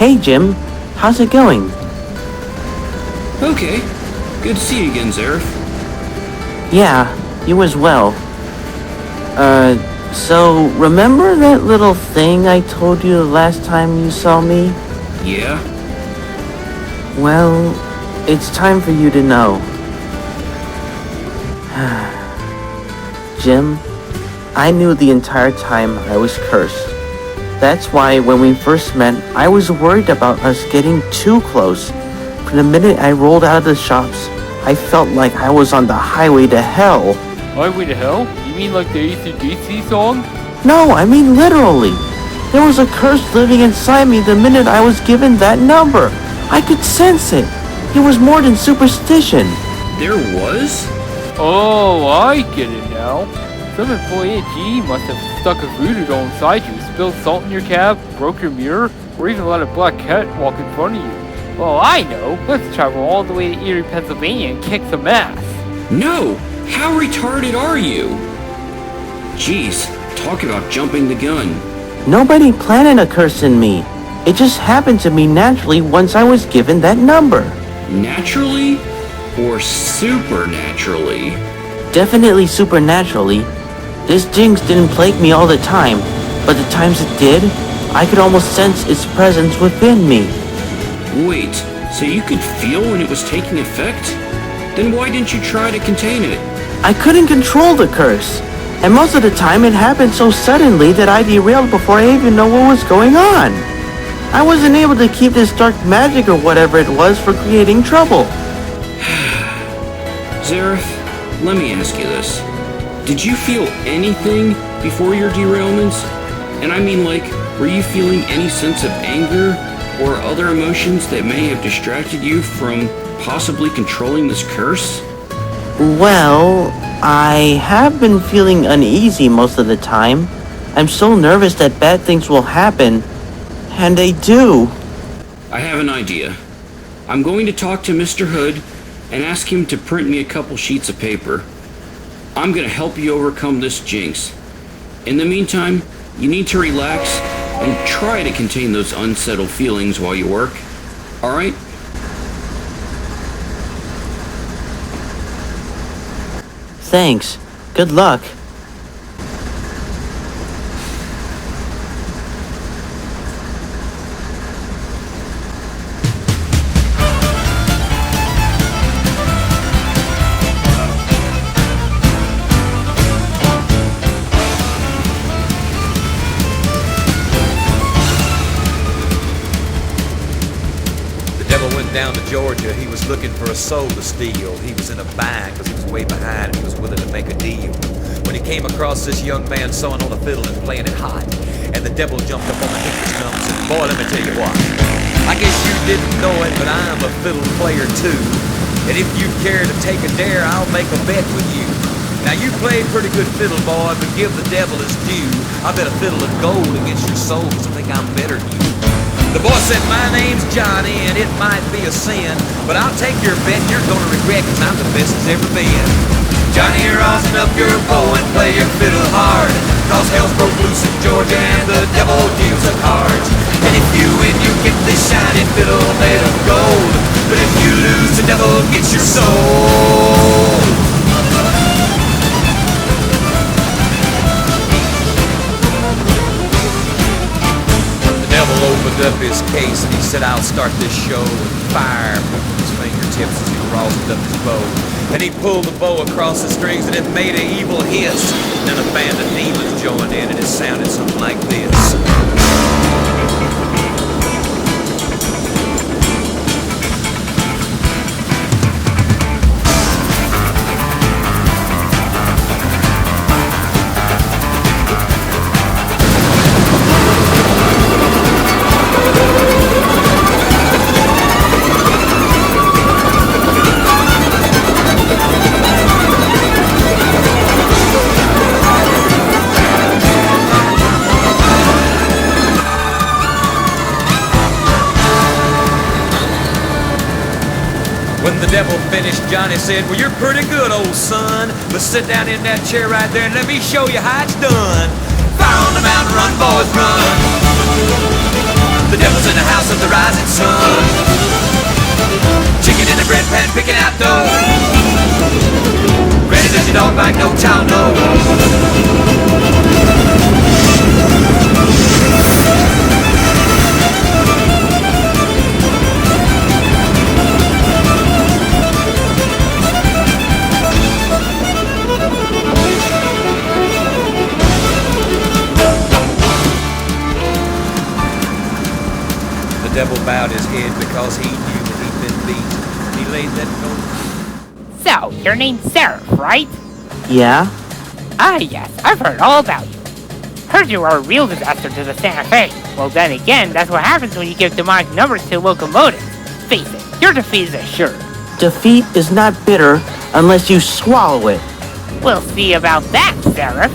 Hey Jim, how's it going? Okay. Good to see you again, Zeref. Yeah, you as well. So remember that little thing I told you the last time you saw me? Yeah? Well, it's time for you to know. Jim, I knew the entire time I was cursed. That's why when we first met, I was worried about us getting too close. From the minute I rolled out of the shops, I felt like I was on the highway to hell. Highway to hell? You mean like the AC/DC song? No, I mean literally. There was a curse living inside me the minute I was given that number. I could sense it. It was more than superstition. There was? Oh, I get it now. Some employee at GE must have stuck a voodoo doll inside you, spilled salt in your cab, broke your mirror, or even let a black cat walk in front of you. Well, I know. Let's travel all the way to Erie, Pennsylvania and kick some ass. No! How retarded are you? Jeez, talk about jumping the gun. Nobody planted a curse in me. It just happened to me naturally once I was given that number. Naturally? Or supernaturally? Definitely supernaturally. This jinx didn't plague me all the time, but the times it did, I could almost sense its presence within me. Wait, so you could feel when it was taking effect? Then why didn't you try to contain it? I couldn't control the curse, and most of the time it happened so suddenly that I derailed before I even know what was going on. I wasn't able to keep this dark magic or whatever it was from creating trouble. Zeref, let me ask you this. Did you feel anything before your derailments? And I mean, like, were you feeling any sense of anger or other emotions that may have distracted you from possibly controlling this curse? Well, I have been feeling uneasy most of the time. I'm so nervous that bad things will happen, and they do. I have an idea. I'm going to talk to Mr. Hood and ask him to print me a couple sheets of paper. I'm going to help you overcome this jinx. In the meantime, you need to relax and try to contain those unsettled feelings while you work. Alright? Thanks. Good luck. Down to Georgia, he was looking for a soul to steal. He was in a bind because he was way behind and he was willing to make a deal. When he came across this young man sewing on a fiddle and playing it hot, and the devil jumped up on the hickory stump and said, "Boy, let me tell you what. I guess you didn't know it, but I'm a fiddle player too. And if you care to take a dare, I'll make a bet with you. Now you played pretty good fiddle, boy, but give the devil his due. I bet a fiddle of gold against your soul because I think I'm better than you." The boy said, "My name's Johnny, and it might be a sin, but I'll take your bet you're gonna regret, cause I'm the best there's ever been. Johnny, rosin up your bow and play your fiddle hard, cause hell's broke loose in Georgia and the devil deals the cards. And if you win, you get this shiny fiddle made of gold, but if you lose, the devil gets your soul." Opened up his case and he said, "I'll start this show with fire," from his fingertips as he rosined up his bow. And he pulled the bow across the strings and it made an evil hiss. And then a band of demons joined in and it sounded something like this. When the devil finished, Johnny said, "Well, you're pretty good, old son, but sit down in that chair right there and let me show you how it's done. Fire on the mountain, run, boys, run. The devil's in the house of the rising sun. Chicken in the bread pan, picking out dough. Ready as your dog bite, no child, no. The devil bowed his head because he knew that he'd been beaten. He laid that note. So, your name's Zeref, right? Yeah? Ah, yes, I've heard all about you. Heard you are a real disaster to the Santa Fe. Well, then again, that's what happens when you give demonic numbers to locomotives. Face it, your defeat is assured. Defeat is not bitter unless you swallow it. We'll see about that, Zeref.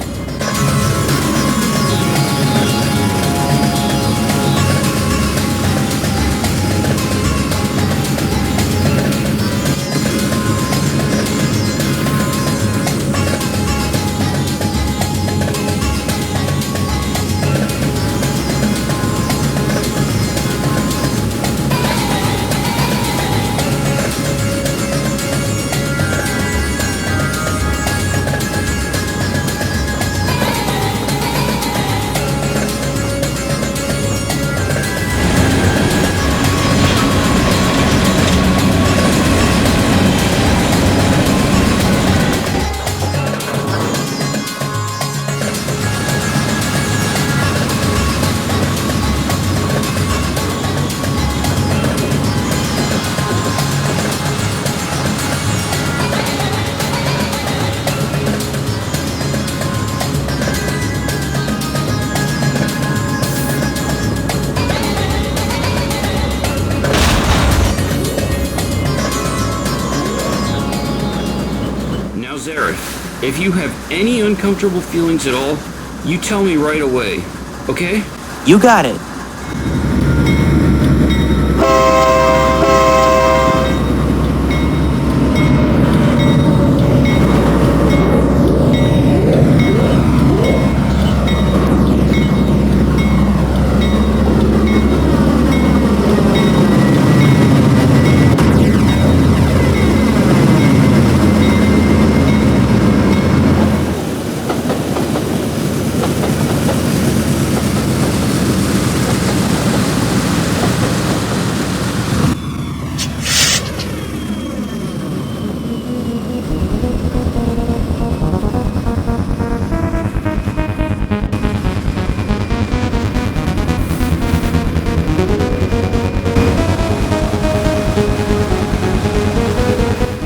Zeref, if you have any uncomfortable feelings at all, you tell me right away, okay? You got it.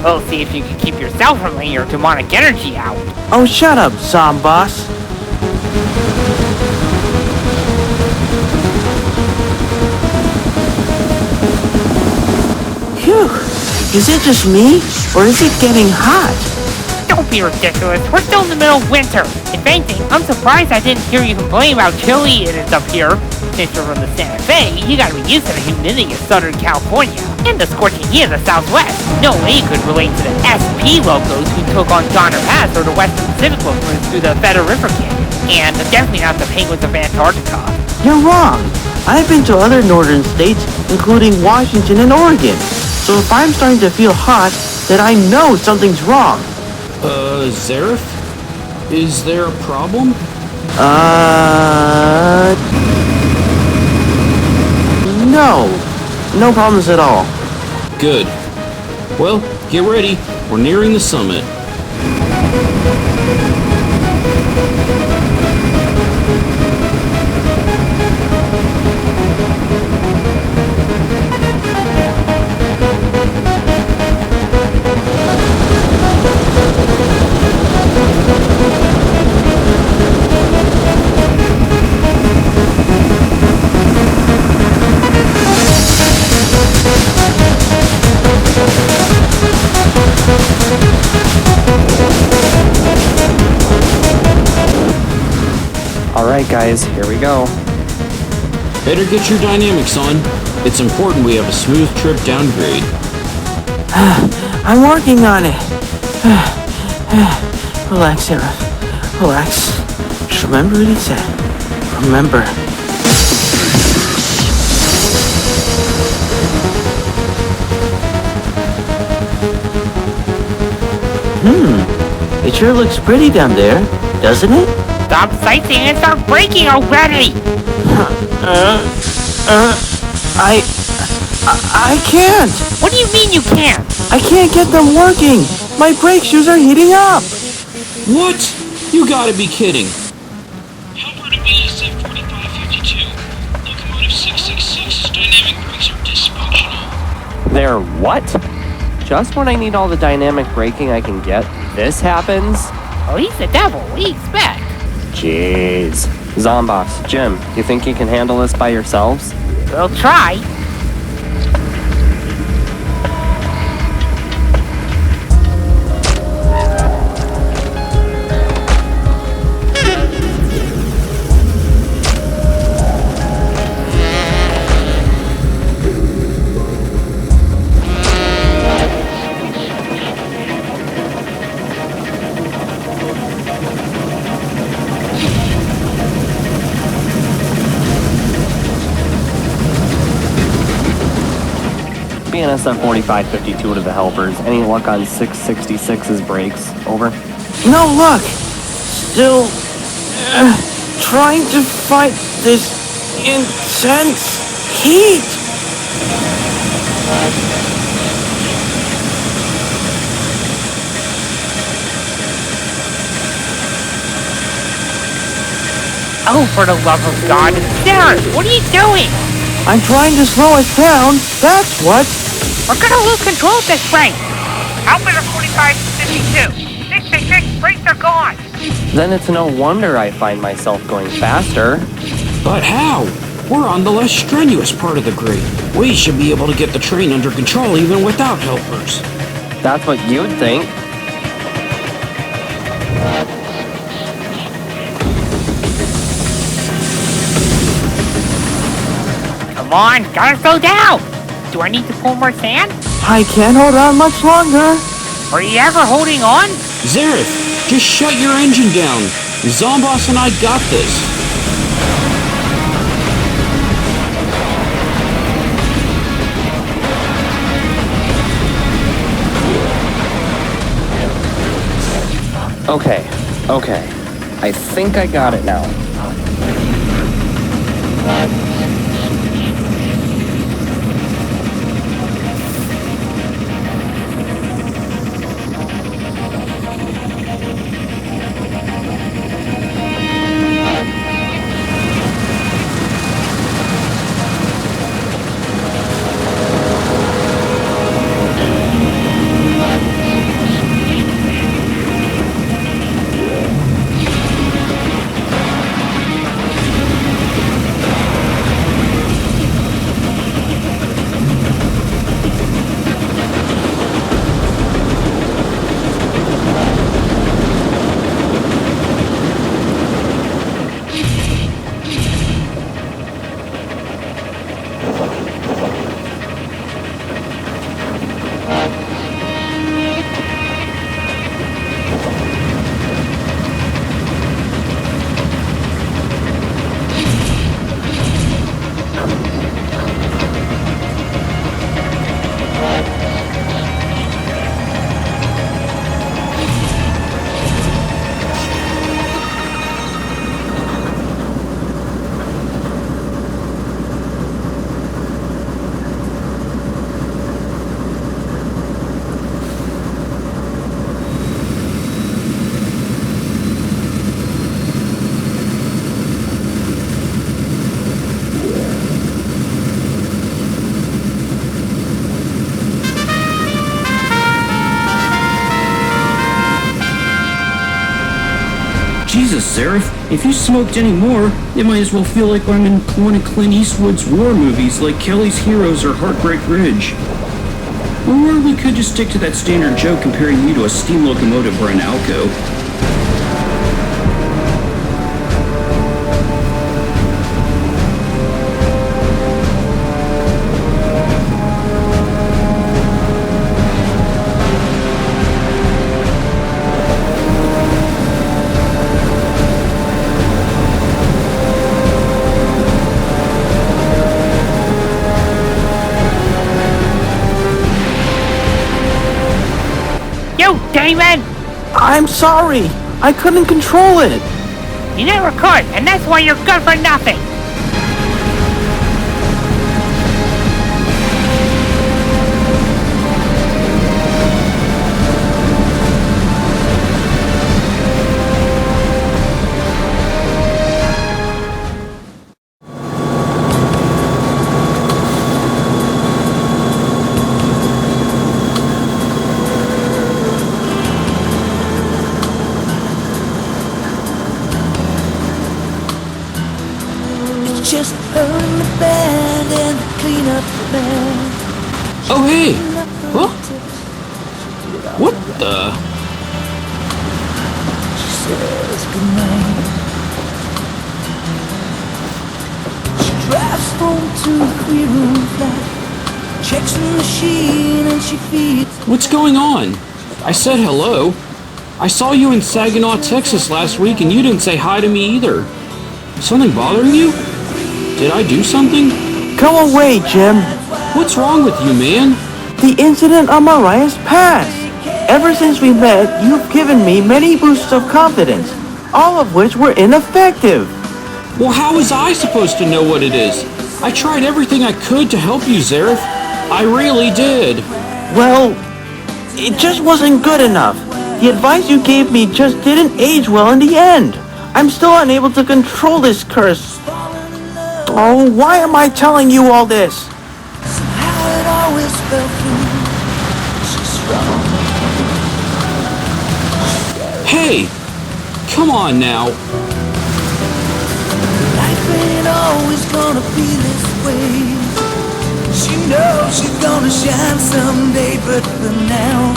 We'll see if you can keep yourself from letting your demonic energy out. Oh, shut up, Zomboss. Phew. Is it just me, or is it getting hot? Don't be ridiculous. We're still in the middle of winter. If anything, I'm surprised I didn't hear you complain about chilly it is up here. Since you're from the Santa Fe, you gotta be used to the humidity of Southern California and the scorching heat of the Southwest. No way you could relate to the SP locos who took on Donner Pass or the Western Pacific locos through the Feather River Canyon. And definitely not the penguins of Antarctica. You're wrong. I've been to other northern states, including Washington and Oregon. So if I'm starting to feel hot, then I know something's wrong. Zeref? Is there a problem? No. No problems at all. Good. Well, get ready. We're nearing the summit. Alright guys, here we go. Better get your dynamics on. It's important we have a smooth trip downgrade. I'm working on it. Relax, Zeref. Relax. Just remember what he said. Remember. It sure looks pretty down there, doesn't it? Stop sightseeing and start braking already! I can't! What do you mean you can't? I can't get them working! My brake shoes are heating up! What? You gotta be kidding. Helper to BSF 4552. Locomotive 666's dynamic brakes are dysfunctional. They're what? Just when I need all the dynamic braking I can get, this happens? Oh, he's the devil. What do you expect? Jeez. Zomboss, Jim, you think you can handle this by yourselves? We'll try. BNSF 4552 to the helpers. Any luck on 666's brakes? Over. No luck! Still trying to fight this intense heat! Oh, for the love of God. Zeref, what are you doing? I'm trying to slow us down, that's what! We're gonna lose control of this brake. Helper to 4552. 666 brakes are gone. Then it's no wonder I find myself going faster. But how? We're on the less strenuous part of the grade. We should be able to get the train under control even without helpers. That's what you'd think. Come on, gotta slow down. Do I need to pull more sand? I can't hold on much longer! Are you ever holding on? Zeref, just shut your engine down. Zomboss and I got this. Okay. I think I got it now. Jesus, Zeref, if you smoked any more, it might as well feel like I'm in one of Clint Eastwood's war movies like Kelly's Heroes or Heartbreak Ridge. Or we could just stick to that standard joke comparing you to a steam locomotive or an Alco. You, Damon! I'm sorry. I couldn't control it. You never could, and that's why you're good for nothing. Just burn the band and clean up the band. Oh, hey! Huh? What the? She says goodnight. She drives home to a 3-room flat. Checks the machine and she feeds. What's going on? I said hello. I saw you in Saginaw, Texas last week and you didn't say hi to me either. Something bothering you? Did I do something? Go away, Jim. What's wrong with you, man? The incident on Mariah's past. Ever since we met, you've given me many boosts of confidence, all of which were ineffective. Well, how was I supposed to know what it is? I tried everything I could to help you, Zeref. I really did. Well, it just wasn't good enough. The advice you gave me just didn't age well in the end. I'm still unable to control this curse. Oh, why am I telling you all this? Somehow it always fell through. She's strong. Hey, come on now. Life ain't always gonna be this way. She knows she's gonna shine someday, but for now,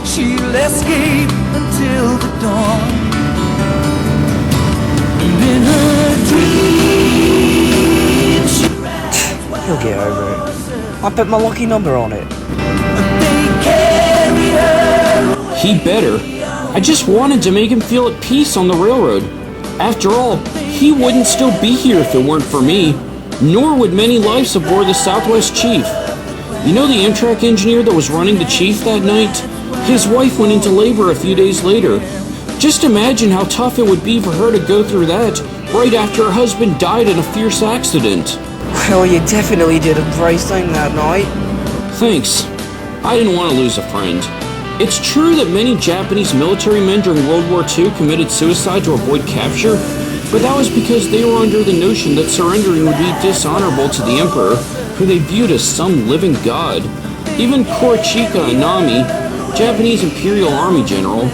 she'll escape until the dawn. And in her dreams, He'll get over it. I bet my lucky number on it. He better. I just wanted to make him feel at peace on the railroad. After all, he wouldn't still be here if it weren't for me, nor would many lives aboard the Southwest Chief. You know the Amtrak engineer that was running the Chief that night? His wife went into labor a few days later. Just imagine how tough it would be for her to go through that right after her husband died in a fierce accident. Well, you definitely did a brave thing that night. Thanks. I didn't want to lose a friend. It's true that many Japanese military men during World War II committed suicide to avoid capture, but that was because they were under the notion that surrendering would be dishonorable to the Emperor, who they viewed as some living god. Even Korochika Anami, Japanese Imperial Army general,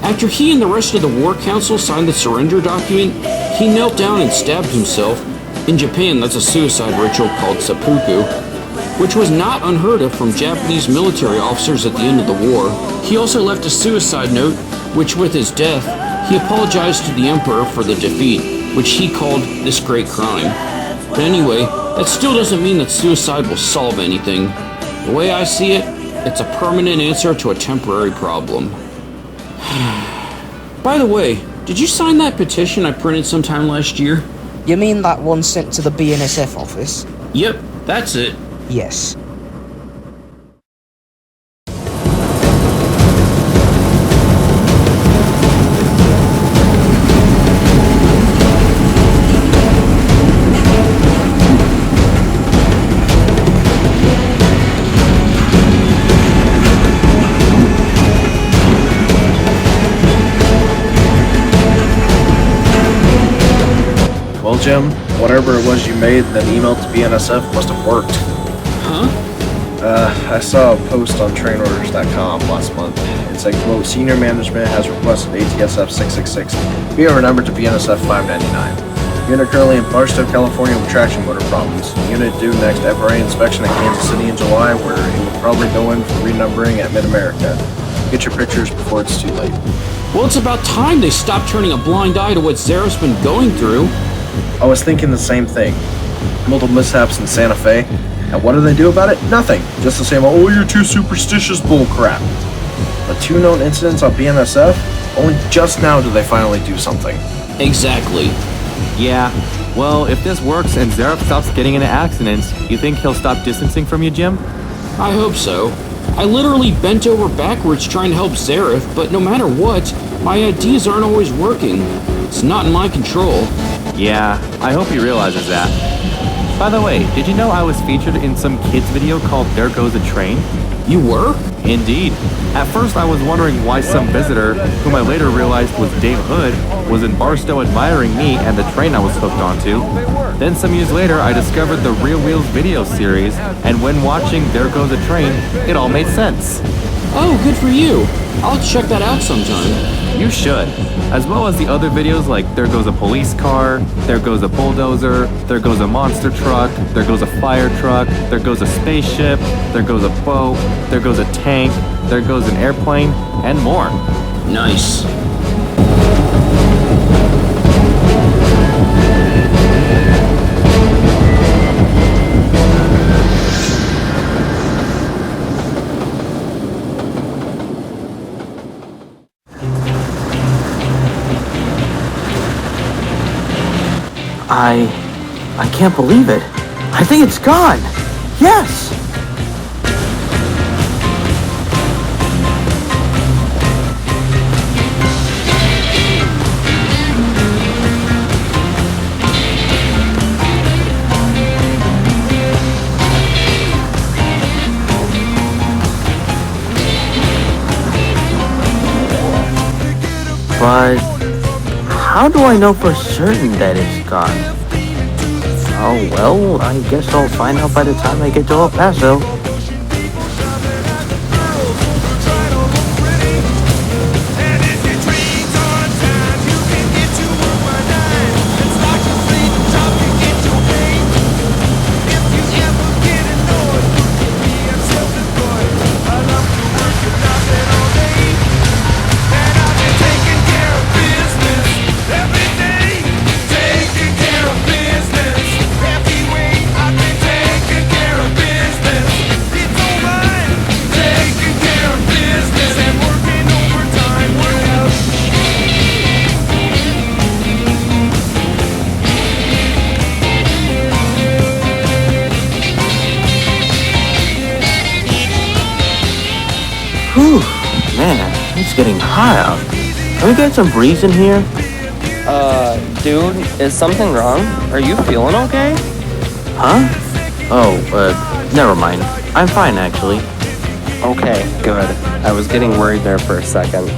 after he and the rest of the War Council signed the surrender document, he knelt down and stabbed himself. In Japan, that's a suicide ritual called seppuku, which was not unheard of from Japanese military officers at the end of the war. He also left a suicide note, which with his death, he apologized to the Emperor for the defeat, which he called this great crime. But anyway, that still doesn't mean that suicide will solve anything. The way I see it, it's a permanent answer to a temporary problem. By the way, did you sign that petition I printed sometime last year? You mean that one sent to the BNSF office? Yep, that's it. Yes. Well, Jim, whatever it was you made and then emailed to BNSF must have worked. Huh? I saw a post on trainorders.com last month. It said, quote, senior management has requested ATSF 666 be overnumbered to BNSF 599. Unit currently in Barstow, California with traction motor problems. Unit due next FRA inspection at Kansas City in July, where it will probably go in for renumbering at Mid-America. Get your pictures before it's too late. Well, it's about time they stopped turning a blind eye to what Zeref's been going through. I was thinking the same thing. Multiple mishaps in Santa Fe. And what do they do about it? Nothing. Just the same, oh, you're too superstitious bullcrap. But 2 known incidents on BNSF? Only just now do they finally do something. Exactly. Yeah, well, if this works and Zeref stops getting into accidents, you think he'll stop distancing from you, Jim? I hope so. I literally bent over backwards trying to help Zeref, but no matter what, My ideas aren't always working. It's not in my control. Yeah, I hope he realizes that. By the way, did you know I was featured in some kids video called There Goes a Train? You were? Indeed. At first I was wondering why some visitor, whom I later realized was Dave Hood, was in Barstow admiring me and the train I was hooked onto. Then some years later I discovered the Real Wheels video series, and when watching There Goes a Train, it all made sense. Oh, good for you. I'll check that out sometime. You should. As well as the other videos like There Goes a Police Car, There Goes a Bulldozer, There Goes a Monster Truck, There Goes a Fire Truck, There Goes a Spaceship, There Goes a Boat, There Goes a Tank, There Goes an Airplane, and more. Nice. I can't believe it. I think it's gone. Yes! But how do I know for certain that it's gone? Oh, well, I guess I'll find out by the time I get to El Paso. Whew, man, it's getting hot out. Can we get some breeze in here? Dude, is something wrong? Are you feeling okay? Huh? Oh, never mind. I'm fine, actually. Okay, good. I was getting worried there for a second.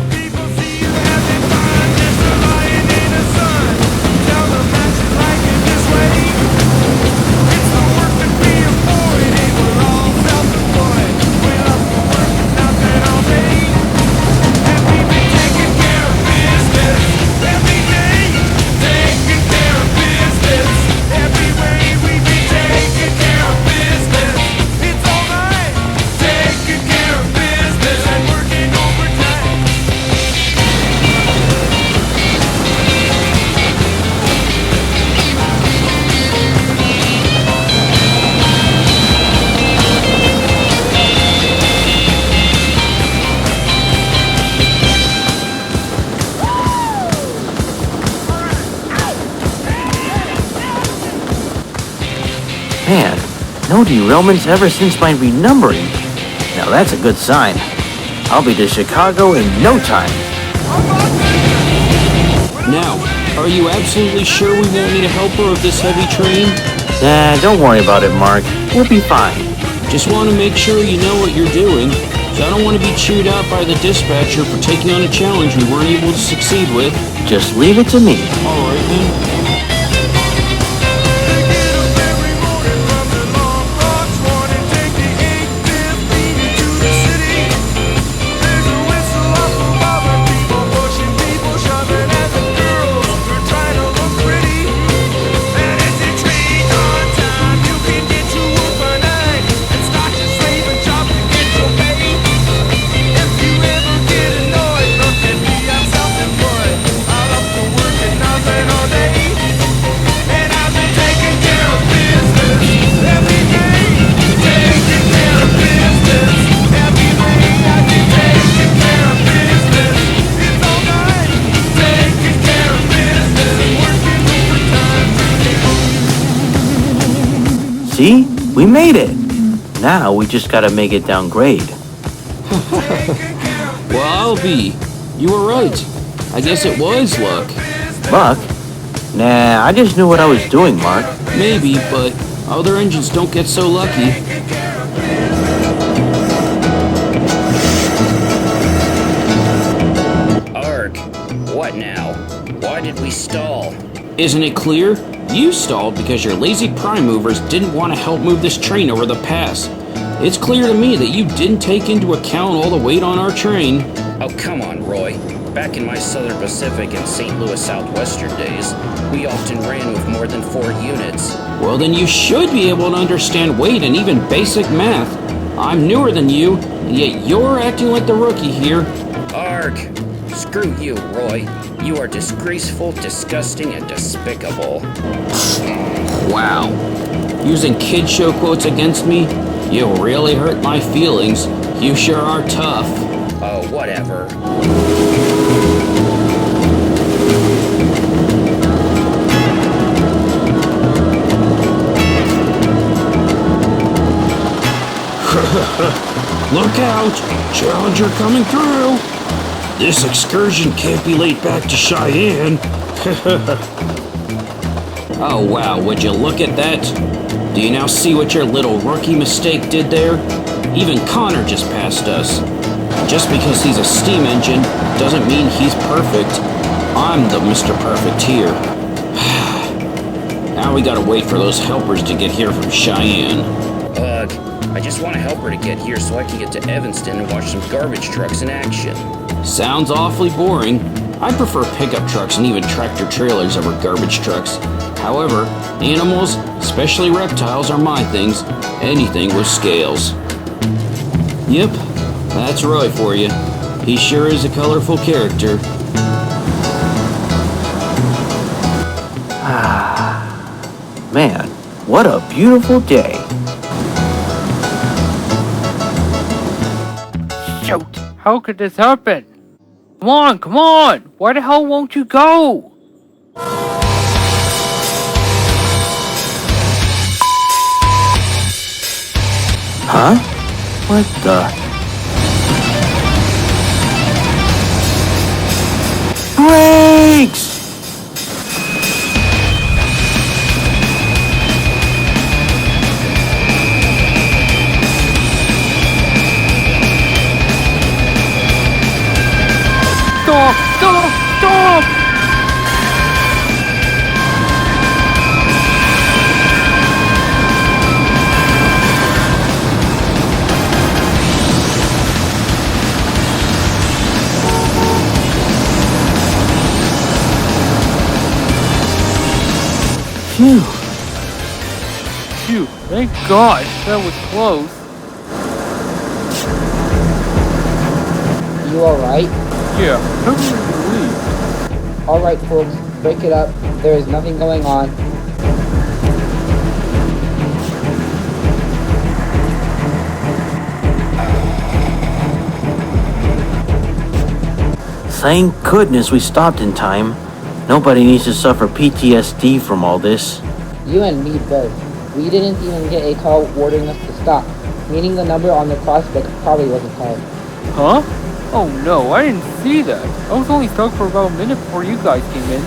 Man, no derailments ever since my renumbering. Now that's a good sign. I'll be to Chicago in no time. Now, are you absolutely sure we won't need a helper of this heavy train? Nah, don't worry about it, Mark. We'll be fine. Just want to make sure you know what you're doing. So I don't want to be chewed out by the dispatcher for taking on a challenge we weren't able to succeed with. Just leave it to me. Alright then. See? We made it! Now we just gotta make it down grade. Well, I'll be. You were right. I guess it was luck. Luck? Nah, I just knew what I was doing, Mark. Maybe, but other engines don't get so lucky. Arg, what now? Why did we stall? Isn't it clear? You stalled because your lazy prime movers didn't want to help move this train over the pass. It's clear to me that you didn't take into account all the weight on our train. Oh, come on, Roy. Back in my Southern Pacific and St. Louis Southwestern days, we often ran with more than 4 units. Well, then you should be able to understand weight and even basic math. I'm newer than you, and yet you're acting like the rookie here. Arg! Screw you, Roy. You are disgraceful, disgusting, and despicable. Wow. Using kid show quotes against me? You really hurt my feelings. You sure are tough. Oh, whatever. Look out! Challenger coming through! This excursion can't be late back to Cheyenne. Oh wow, would you look at that? Do you now see what your little rookie mistake did there? Even Connor just passed us. Just because he's a steam engine doesn't mean he's perfect. I'm the Mr. Perfect here. Now we gotta wait for those helpers to get here from Cheyenne. Ugh, I just want a helper to get here so I can get to Evanston and watch some garbage trucks in action. Sounds awfully boring. I prefer pickup trucks and even tractor trailers over garbage trucks. However, animals, especially reptiles, are my things. Anything with scales. Yep, that's Roy for you. He sure is a colorful character. Man, what a beautiful day. Shoot! How could this happen? Come on, come on! Why the hell won't you go? Huh? What the? Brakes! Stop! Stop! Stop! Phew. Phew, thank God, that was close. You alright? Yeah, how did you leave? Alright folks, break it up. There is nothing going on. Thank goodness we stopped in time. Nobody needs to suffer PTSD from all this. You and me both. We didn't even get a call ordering us to stop, meaning the number on the crossbook probably wasn't called. Huh? Oh no, I didn't see that. I was only stuck for about a minute before you guys came in.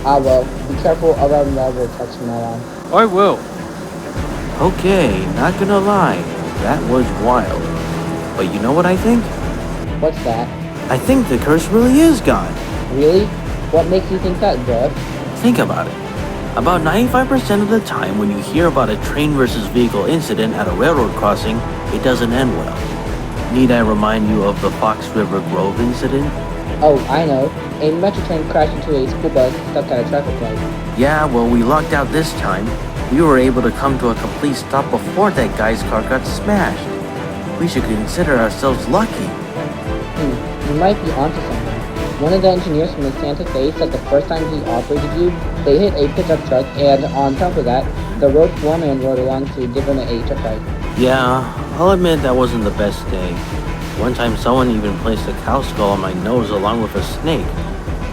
Ah well, be careful around railroad trucks from now on. I will. Okay, not gonna lie, that was wild. But you know what I think? What's that? I think the curse really is gone. Really? What makes you think that, Zeref? Think about it. About 95% of the time when you hear about a train versus vehicle incident at a railroad crossing, it doesn't end well. Need I remind you of the Fox River Grove incident? Oh, I know. A metro train crashed into a school bus stuck at a traffic light. Yeah, well, we lucked out this time. We were able to come to a complete stop before that guy's car got smashed. We should consider ourselves lucky. You might be onto something. One of the engineers from the Santa Fe said the first time he operated you, they hit a pickup truck, and on top of that, the road foreman rode along to give him a truck ride. Yeah, I'll admit that wasn't the best day. One time someone even placed a cow skull on my nose along with a snake.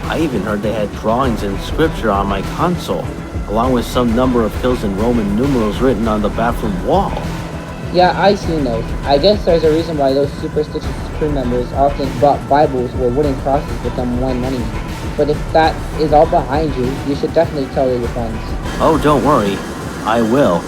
I even heard they had drawings in scripture on my console, along with some number of kills in Roman numerals written on the bathroom wall. Yeah, I've seen those. I guess there's a reason why those superstitious crew members often brought Bibles or wooden crosses with them when running. But if that is all behind you, you should definitely tell your friends. Oh, don't worry. I will.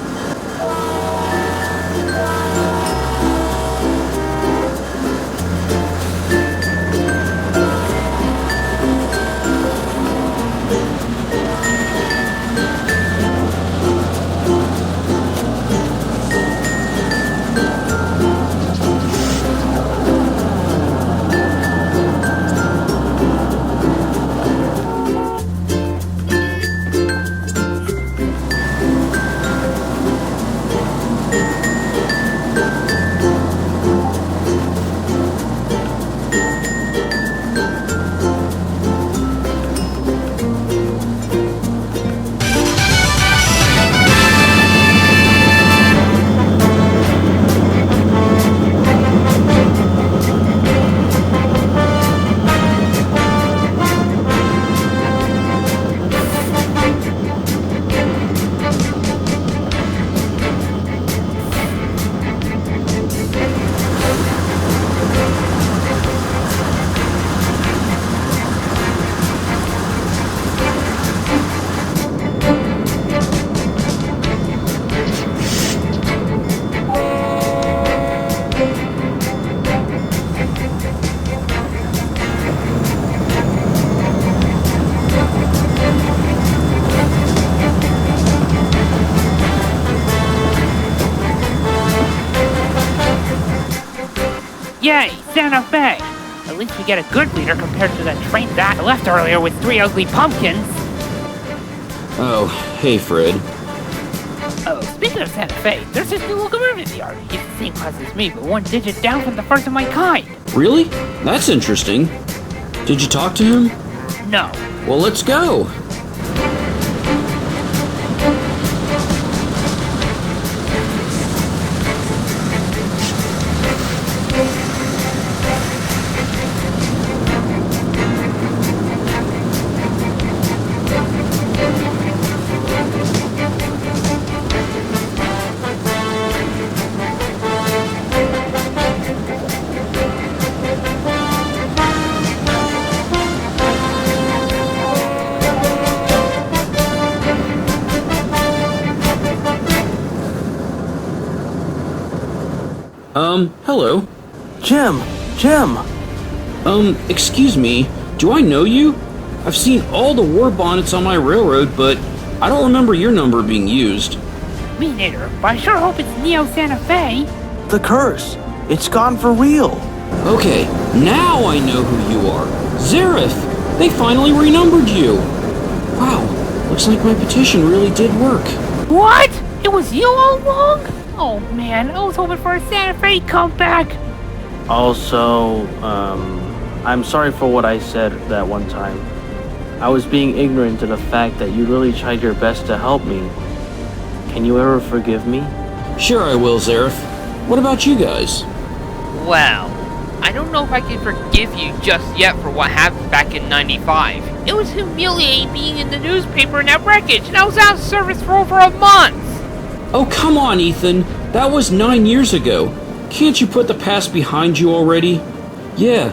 Yay, Santa Fe! At least we get a good leader compared to that train that left earlier with 3 ugly pumpkins. Oh, hey, Fred. Oh, speaking of Santa Fe, there's this new locomotive in the yard. He's the same class as me, but 1 digit down from the first of my kind. Really? That's interesting. Did you talk to him? No. Well, let's go. Hello. Jim! Excuse me, do I know you? I've seen all the war bonnets on my railroad, but I don't remember your number being used. Me neither, but I sure hope it's Neo Santa Fe. The curse! It's gone for real! Okay, now I know who you are. Zeref! They finally renumbered you! Wow, looks like my petition really did work. What? It was you all along? Oh man, I was hoping for a Santa Fe comeback. Also, I'm sorry for what I said that one time. I was being ignorant to the fact that you really tried your best to help me. Can you ever forgive me? Sure I will, Zeref. What about you guys? Well, I don't know if I can forgive you just yet for what happened back in 95. It was humiliating being in the newspaper in that wreckage, and I was out of service for over a month. Oh, come on, Ethan. That was 9 years ago. Can't you put the past behind you already? Yeah,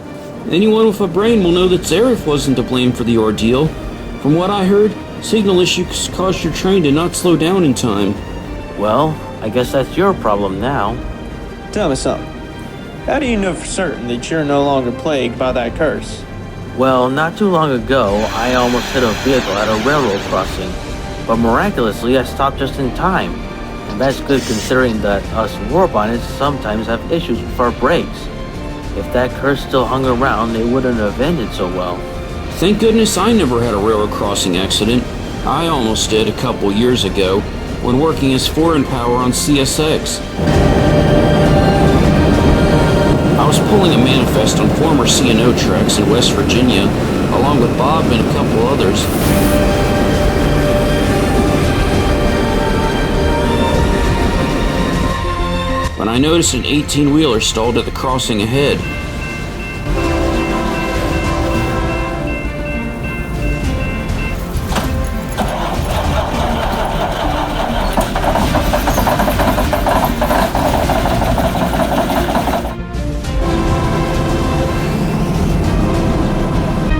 anyone with a brain will know that Zeref wasn't to blame for the ordeal. From what I heard, signal issues caused your train to not slow down in time. Well, I guess that's your problem now. Tell me something. How do you know for certain that you're no longer plagued by that curse? Well, not too long ago, I almost hit a vehicle at a railroad crossing. But miraculously, I stopped just in time. And that's good considering that us war bonnets sometimes have issues with our brakes. If that curse still hung around, they wouldn't have ended so well. Thank goodness I never had a railroad crossing accident. I almost did a couple years ago when working as foreign power on CSX. I was pulling a manifest on former C&O tracks in West Virginia, along with Bob and a couple others. When I noticed an 18-wheeler stalled at the crossing ahead.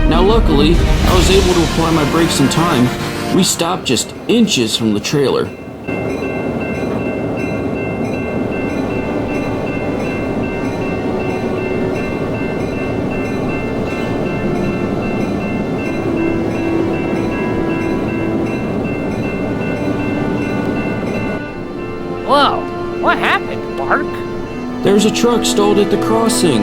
Now luckily, I was was able to apply my brakes in time, we stopped just inches from the trailer. Whoa, what happened, Mark? There's a truck stalled at the crossing.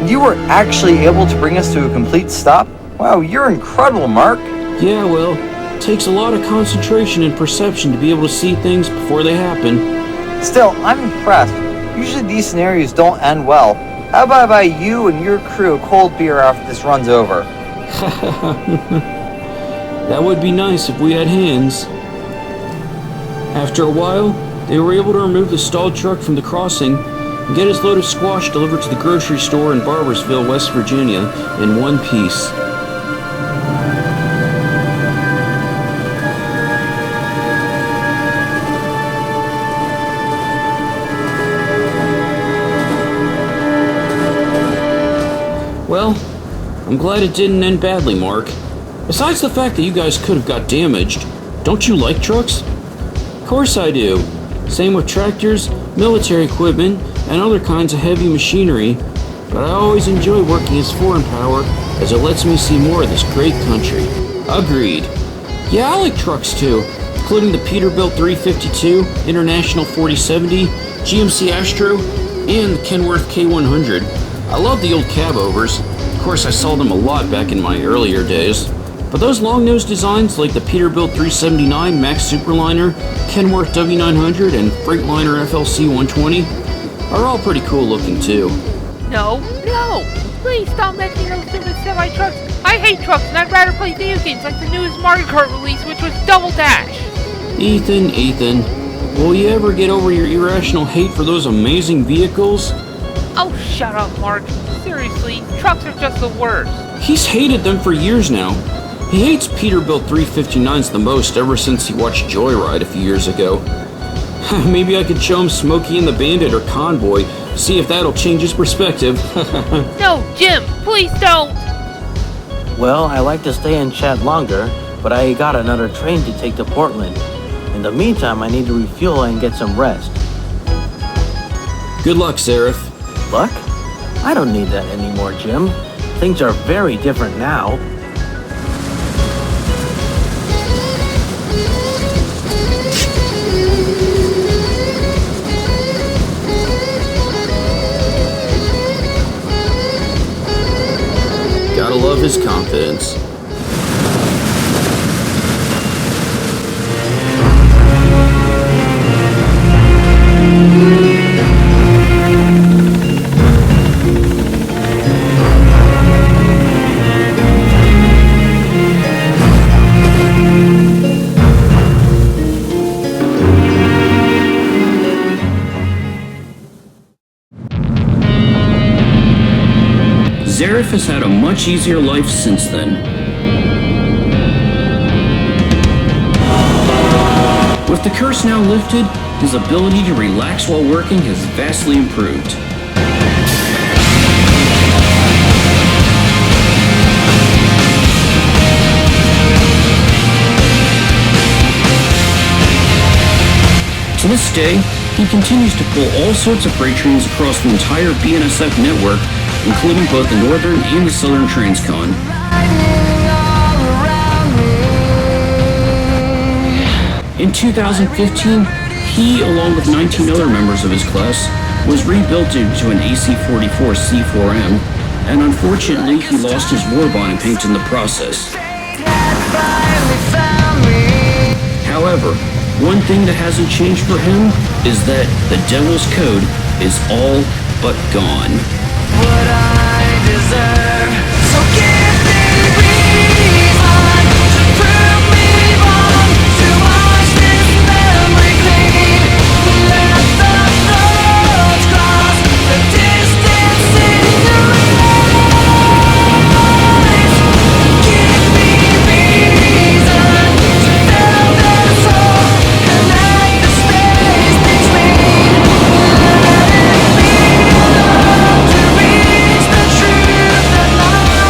You were actually able to bring us to a complete stop? Wow, you're incredible, Mark. Yeah, well, it takes a lot of concentration and perception to be able to see things before they happen. Still, I'm impressed. Usually these scenarios don't end well. How about I buy you and your crew a cold beer after this runs over? That would be nice if we had hands. After a while, they were able to remove the stalled truck from the crossing and get his load of squash delivered to the grocery store in Barbersville, West Virginia, in one piece. Well, I'm glad it didn't end badly, Mark. Besides the fact that you guys could have got damaged, don't you like trucks? Of course I do. Same with tractors, military equipment, and other kinds of heavy machinery, but I always enjoy working as foreign power as it lets me see more of this great country. Agreed. Yeah, I like trucks too, including the Peterbilt 352, International 4070, GMC Astro, and the Kenworth K100. I love the old cab-overs. Of course, I saw them a lot back in my earlier days. But those long-nosed designs like the Peterbilt 379 Max Superliner, Kenworth W900, and Freightliner FLC 120 are all pretty cool looking too. No, please stop mentioning those stupid semi-trucks. I hate trucks and I'd rather play video games like the newest Mario Kart release, which was Double Dash. Ethan, will you ever get over your irrational hate for those amazing vehicles? Oh, shut up, Mark. Seriously, trucks are just the worst. He's hated them for years now. He hates Peterbilt 359s the most ever since he watched Joyride a few years ago. Maybe I could show him Smokie and the Bandit or Convoy, see if that'll change his perspective. No, Jim, please don't! Well, I like to stay and chat longer, but I got another train to take to Portland. In the meantime, I need to refuel and get some rest. Good luck, Zeref. Luck? I don't need that anymore, Jim. Things are very different now. Gotta love his confidence. Zeref has had a much easier life since then. With the curse now lifted, his ability to relax while working has vastly improved. To this day, he continues to pull all sorts of freight trains across the entire BNSF network, including both the Northern and the Southern Transcon. In 2015, he, along with 19 other members of his class, was rebuilt into an AC-44 C4M, and unfortunately he lost his war body paint in the process. However, one thing that hasn't changed for him is that the Devil's Code is all but gone. What I deserve. So give me reason to prove me wrong, to wash this memory clean. Let the thoughts cross the distance in your eyes. Give me reason to fill this hole, connect the space between. Let it be enough to reach the truth that lies.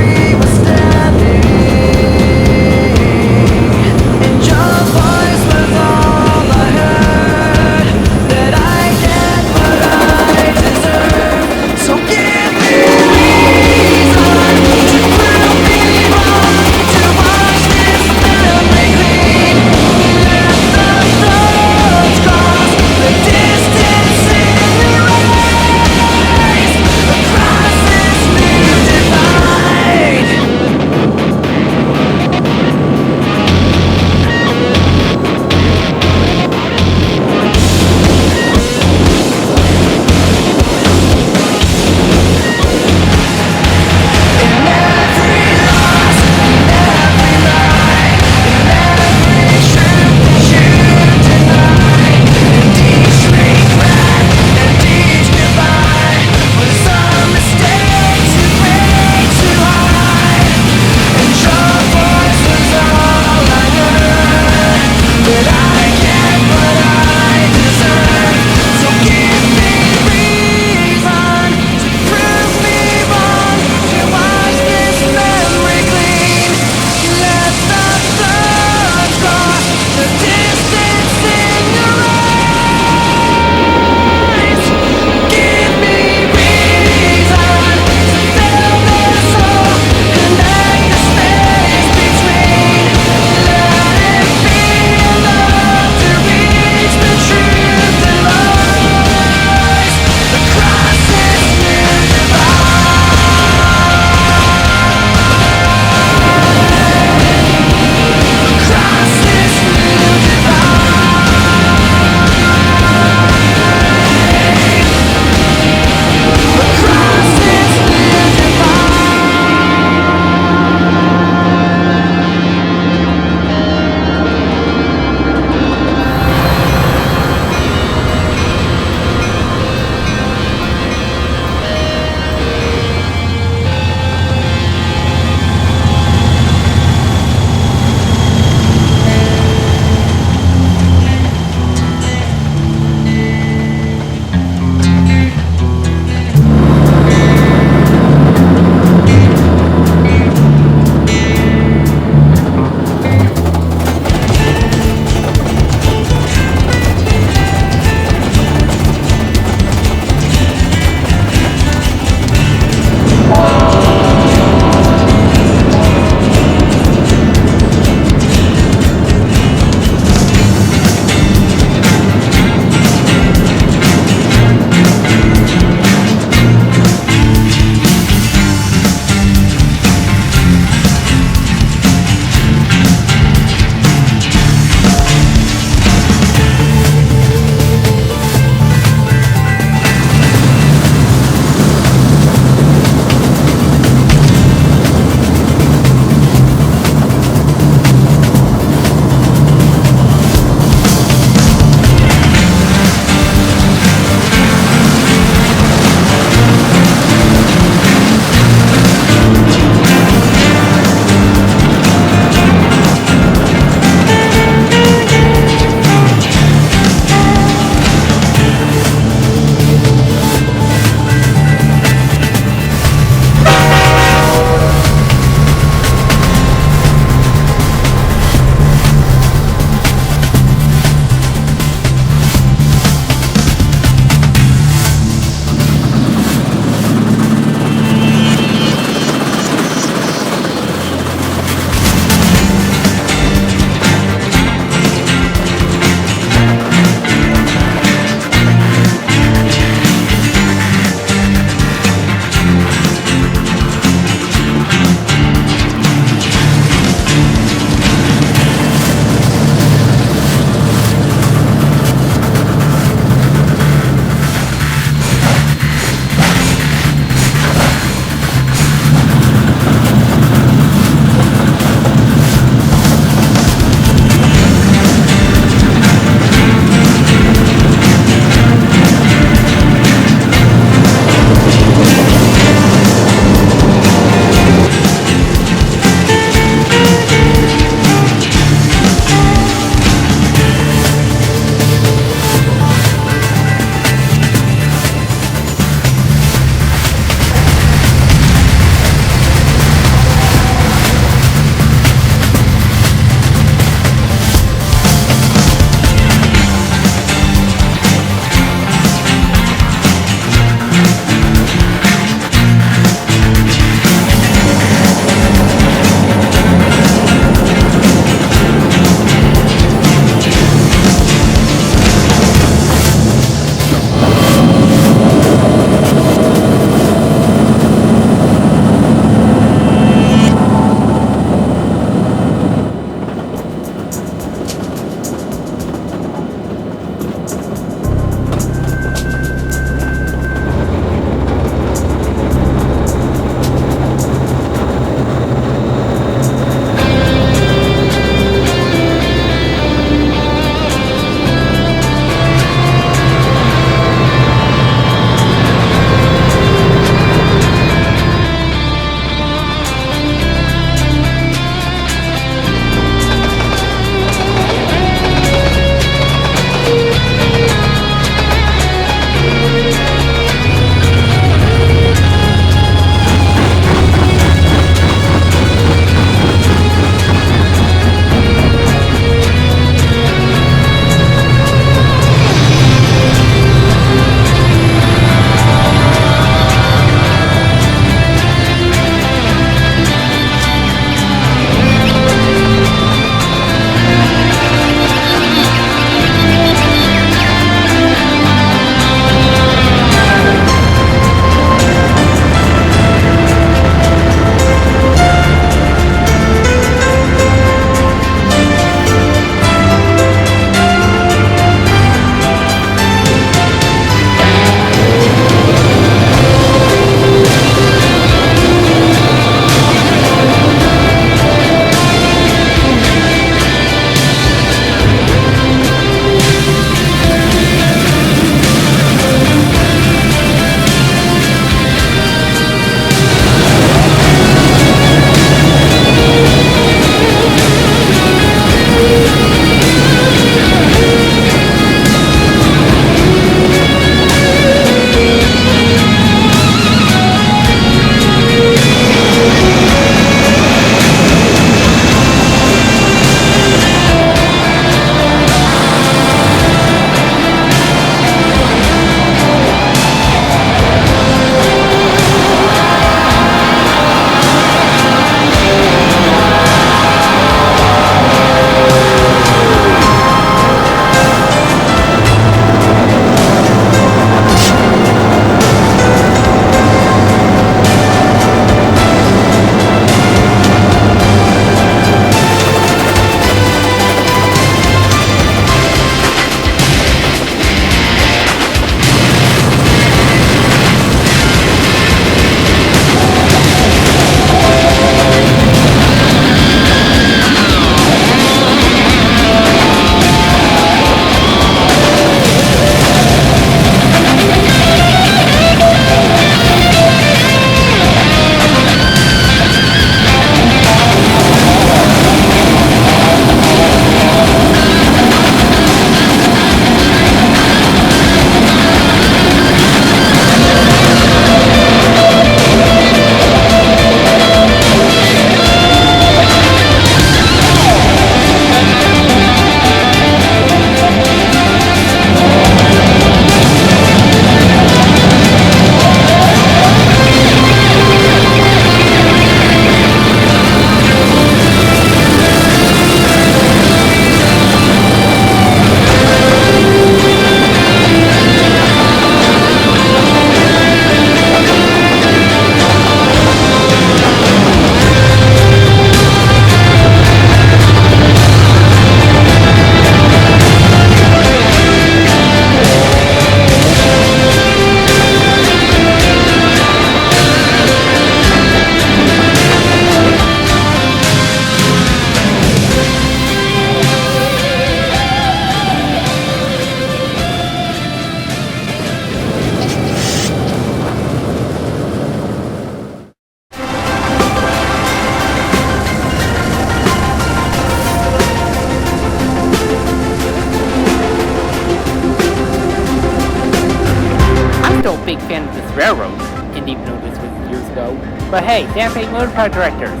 railroad. Didn't even know this was years ago. But hey, Santa Fe Motorcar Directors.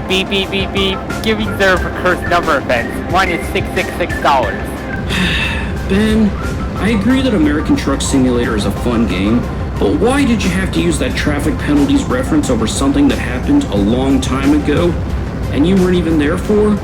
Beep, beep, beep, beep. Giving Zeref a cursed number offense. Minus $666. Ben, I agree that American Truck Simulator is a fun game, but why did you have to use that traffic penalties reference over something that happened a long time ago, and you weren't even there for?